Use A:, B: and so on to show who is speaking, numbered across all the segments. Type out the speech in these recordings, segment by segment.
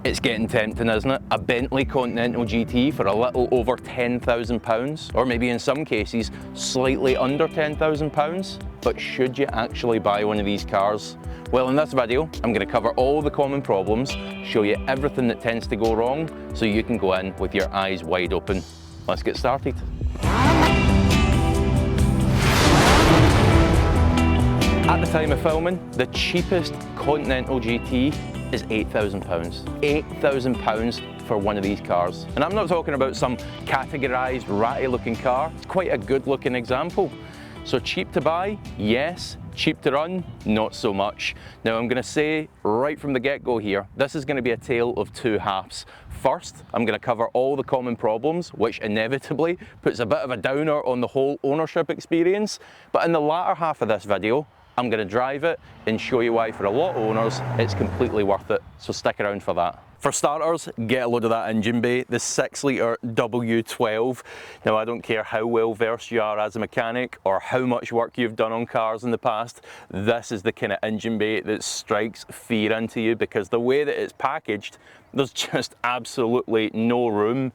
A: It's getting tempting, isn't it? A Bentley Continental GT for a little over £10,000, or maybe in some cases, slightly under £10,000. But should you actually buy one of these cars? Well, in this video, I'm going to cover all the common problems, show you everything that tends to go wrong, so you can go in with your eyes wide open. Let's get started. At the time of filming, the cheapest Continental GT is £8,000. £8,000 for one of these cars. And I'm not talking about some categorised, ratty looking car. It's quite a good looking example. So cheap to buy, yes. Cheap to run, not so much. Now I'm going to say right from the get-go here, this is going to be a tale of two halves. First, I'm going to cover all the common problems, which inevitably puts a bit of a downer on the whole ownership experience. But in the latter half of this video, I'm going to drive it and show you why for a lot of owners it's completely worth it, so stick around for that. For starters, get a load of that engine bay, the 6 litre W12. Now I don't care how well versed you are as a mechanic or how much work you've done on cars in the past, this is the kind of engine bay that strikes fear into you because the way that it's packaged, there's just absolutely no room.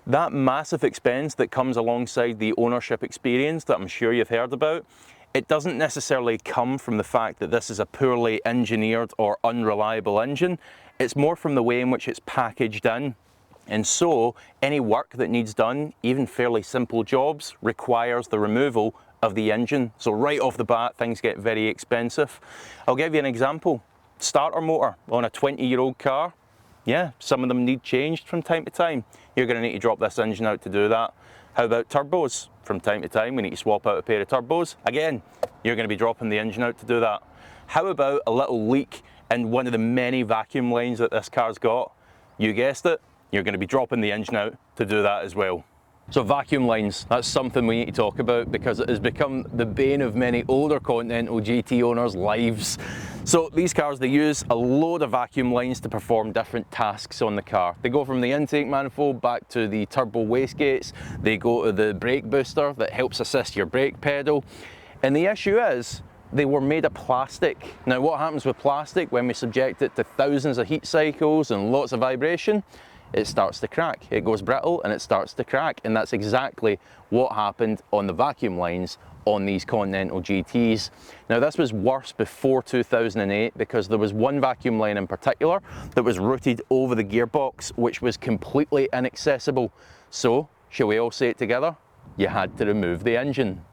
A: That massive expense that comes alongside the ownership experience that I'm sure you've heard about, it doesn't necessarily come from the fact that this is a poorly engineered or unreliable engine. It's more from the way in which it's packaged in. And so any work that needs done, even fairly simple jobs, requires the removal of the engine. So right off the bat, things get very expensive. I'll give you an example. Starter motor on a 20-year-old car. Yeah, some of them need changed from time to time. You're going to need to drop this engine out to do that. How about turbos? From time to time we need to swap out a pair of turbos. Again, you're going to be dropping the engine out to do that. How about a little leak in one of the many vacuum lines that this car's got? You guessed it, you're going to be dropping the engine out to do that as well. So vacuum lines, that's something we need to talk about because it has become the bane of many older Continental GT owners' lives. So these cars, they use a load of vacuum lines to perform different tasks on the car. They go from the intake manifold back to the turbo wastegates, they go to the brake booster that helps assist your brake pedal. And the issue is, they were made of plastic. Now what happens with plastic when we subject it to thousands of heat cycles and lots of vibration? It starts to crack. It goes brittle and it starts to crack, and that's exactly what happened on the vacuum lines on these Continental GTs. Now this was worse before 2008 because there was one vacuum line in particular that was routed over the gearbox, which was completely inaccessible. So, shall we all say it together? You had to remove the engine.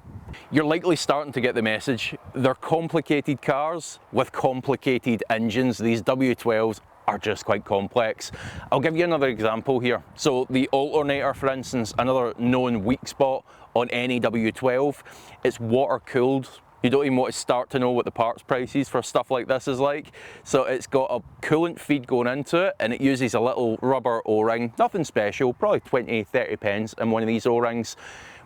A: You're likely starting to get the message. They're complicated cars with complicated engines. These W12s are just quite complex. I'll give you another example here. So the alternator, for instance, another known weak spot on any W12, it's water cooled. You don't even want to start to know what the parts prices for stuff like this is like. So it's got a coolant feed going into it and it uses a little rubber O-ring, nothing special, probably 20-30 pence in one of these O-rings.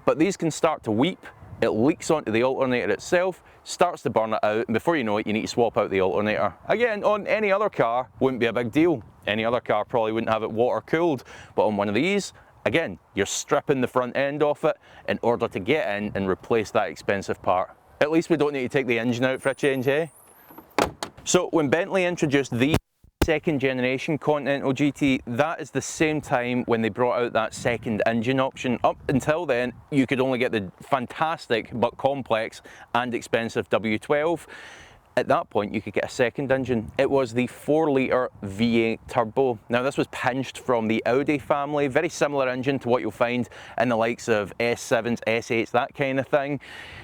A: But these can start to weep. It leaks onto the alternator itself, starts to burn it out, and before you know it, you need to swap out the alternator. Again, on any other car, wouldn't be a big deal. Any other car probably wouldn't have it water cooled, but on one of these, again, you're stripping the front end off it in order to get in and replace that expensive part. At least we don't need to take the engine out for a change, eh? So when Bentley introduced these second generation Continental GT, that is the same time when they brought out that second engine option. Up until then, you could only get the fantastic but complex and expensive W12. At that point, you could get a second engine. It was the 4 litre V8 turbo. Now this was pinched from the Audi family, very similar engine to what you'll find in the likes of S7s, S8s, that kind of thing.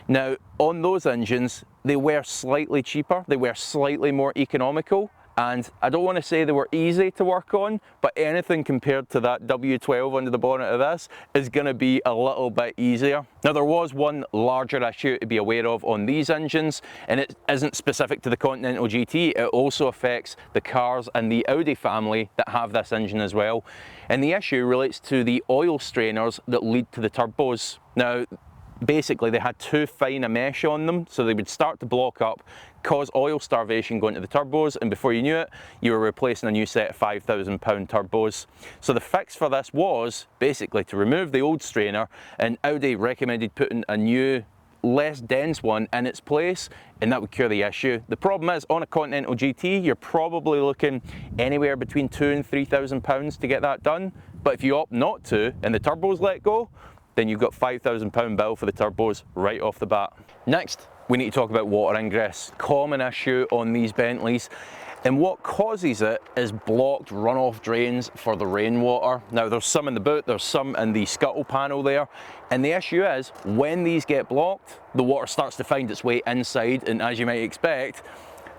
A: Now on those engines, they were slightly cheaper, they were slightly more economical, and I don't want to say they were easy to work on, but anything compared to that W12 under the bonnet of this is going to be a little bit easier. Now there was one larger issue to be aware of on these engines, and it isn't specific to the Continental GT, it also affects the cars and the Audi family that have this engine as well. And the issue relates to the oil strainers that lead to the turbos. Now basically they had too fine a mesh on them, so they would start to block up, cause oil starvation going to the turbos, and before you knew it, you were replacing a new set of £5,000 turbos. So the fix for this was basically to remove the old strainer, and Audi recommended putting a new less dense one in its place, and that would cure the issue. The problem is, on a Continental GT, you're probably looking anywhere between £2,000 and £3,000 to get that done. But if you opt not to, and the turbos let go, then you've got £5,000 bill for the turbos right off the bat. Next, we need to talk about water ingress. Common issue on these Bentleys. And what causes it is blocked runoff drains for the rainwater. Now there's some in the boot, there's some in the scuttle panel there. And the issue is, when these get blocked, the water starts to find its way inside, and as you might expect,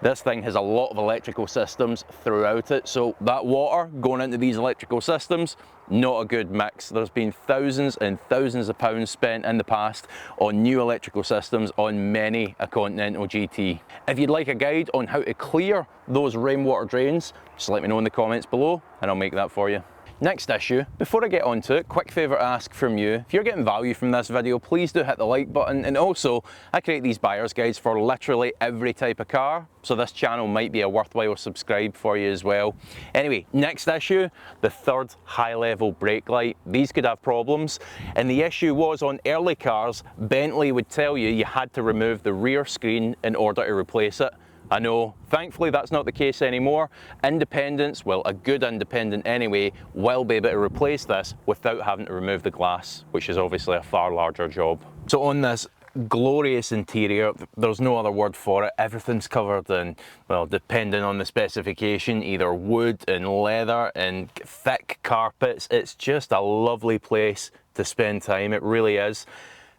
A: this thing has a lot of electrical systems throughout it. So that water going into these electrical systems, not a good mix. There's been thousands and thousands of pounds spent in the past on new electrical systems on many a Continental GT. If you'd like a guide on how to clear those rainwater drains, just let me know in the comments below and I'll make that for you. Next issue, before I get onto it, quick favour to ask from you. If you're getting value from this video, please do hit the like button, and also I create these buyer's guides for literally every type of car, so this channel might be a worthwhile subscribe for you as well. Anyway, next issue, the third high level brake light. These could have problems, and the issue was, on early cars, Bentley would tell you you had to remove the rear screen in order to replace it. I know, thankfully that's not the case anymore. Independents, well, a good independent anyway, will be able to replace this without having to remove the glass, which is obviously a far larger job. So on this glorious interior, there's no other word for it, everything's covered in, well, depending on the specification, either wood and leather and thick carpets. It's just a lovely place to spend time, it really is.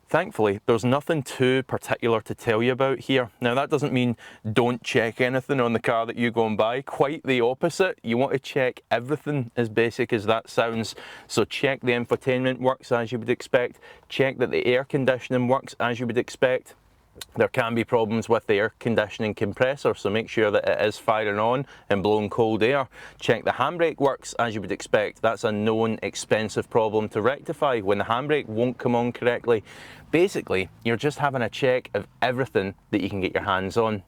A: Thankfully, there's nothing too particular to tell you about here. Now that doesn't mean don't check anything on the car that you go and buy, quite the opposite. You want to check everything, as basic as that sounds. So check the infotainment works as you would expect, check that the air conditioning works as you would expect. There can be problems with the air conditioning compressor, so make sure that it is firing on and blowing cold air. Check the handbrake works as you would expect. That's a known expensive problem to rectify when the handbrake won't come on correctly. Basically, you're just having a check of everything that you can get your hands on.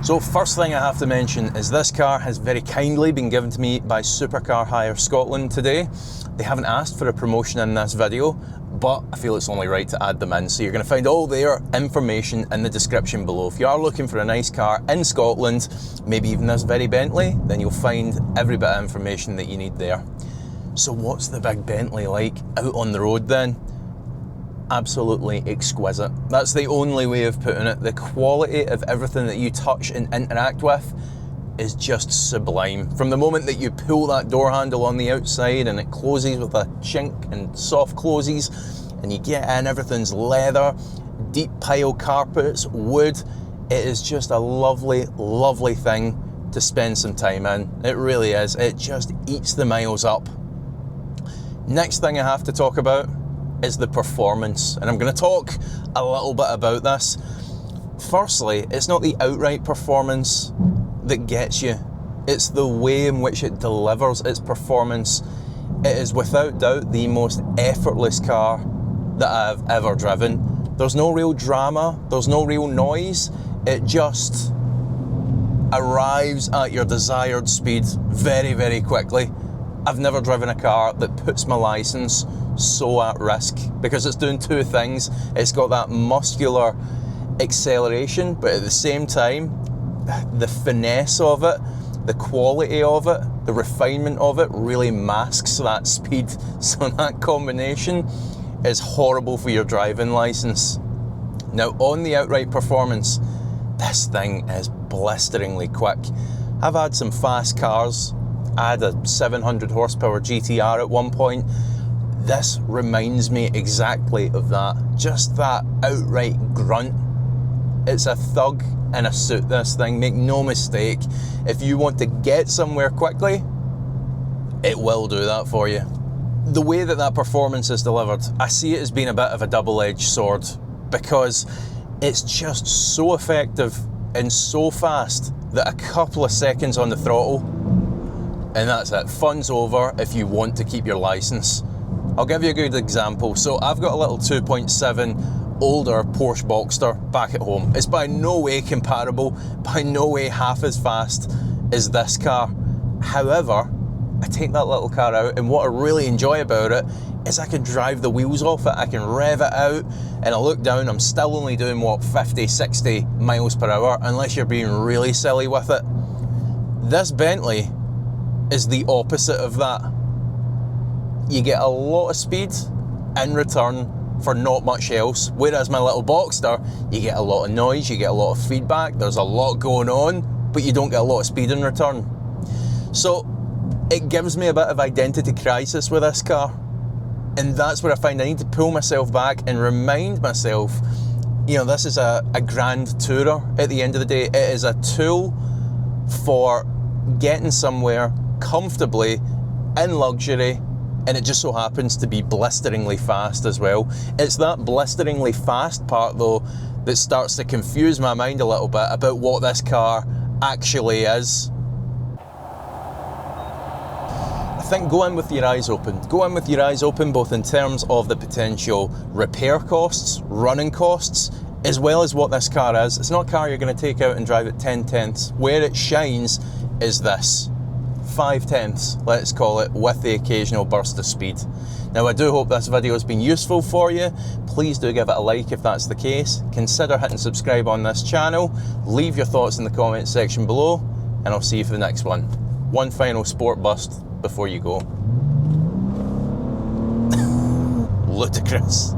A: So first thing I have to mention is this car has very kindly been given to me by Supercar Hire Scotland today. They haven't asked for a promotion in this video, but I feel it's only right to add them in. So you're going to find all their information in the description below. If you are looking for a nice car in Scotland, maybe even this very Bentley, then you'll find every bit of information that you need there. So what's the big Bentley like out on the road then? Absolutely exquisite. That's the only way of putting it. The quality of everything that you touch and interact with is just sublime. From the moment that you pull that door handle on the outside and it closes with a chink and soft closes, and you get in, everything's leather, deep pile carpets, wood. It is just a lovely, lovely thing to spend some time in. It really is. It just eats the miles up. Next thing I have to talk about is the performance, and I'm going to talk a little bit about this. Firstly, it's not the outright performance that gets you, it's the way in which it delivers its performance. It is without doubt the most effortless car that I've ever driven. There's no real drama, there's no real noise, it just arrives at your desired speed very, very quickly. I've never driven a car that puts my license so at risk, because it's doing two things. It's got that muscular acceleration, but at the same time, the finesse of it, the quality of it, the refinement of it really masks that speed. So that combination is horrible for your driving license. Now on the outright performance, this thing is blisteringly quick. I've had some fast cars. I had a 700 horsepower GTR at one point. This reminds me exactly of that. Just that outright grunt. It's a thug in a suit, this thing, make no mistake. If you want to get somewhere quickly, it will do that for you. The way that that performance is delivered, I see it as being a bit of a double-edged sword, because it's just so effective and so fast that a couple of seconds on the throttle, and that's it. Fun's over if you want to keep your license. I'll give you a good example. So I've got a little 2.7 older Porsche Boxster back at home. It's by no way comparable, by no way half as fast as this car. However,
B: I take that little car out, and what I really enjoy about it is I can drive the wheels off it, I can rev it out, and I look down, I'm still only doing, what, 50, 60 miles per hour, unless you're being really silly with it. This Bentley is the opposite of that. You get a lot of speed in return for not much else, whereas my little Boxster, you get a lot of noise, you get a lot of feedback, there's a lot going on, but you don't get a lot of speed in return. So it gives me a bit of identity crisis with this car, and that's where I find I need to pull myself back and remind myself, you know, this is a grand tourer at the end of the day. It is a tool for getting somewhere comfortably in luxury, and it just so happens to be blisteringly fast as well. It's that blisteringly fast part though that starts to confuse my mind a little bit about what this car actually is. I think go in with your eyes open. Go in with your eyes open both in terms of the potential repair costs, running costs, as well as what this car is. It's not a car you're going to take out and drive at 10 tenths. Where it shines is this. 5 tenths, let's call it, with the occasional burst of speed. Now I do hope this video has been useful for you. Please do give it a like if that's the case. Consider hitting subscribe on this channel. Leave your thoughts in the comments section below, and I'll see you for the next one. One final sport bust before you go. Ludicrous.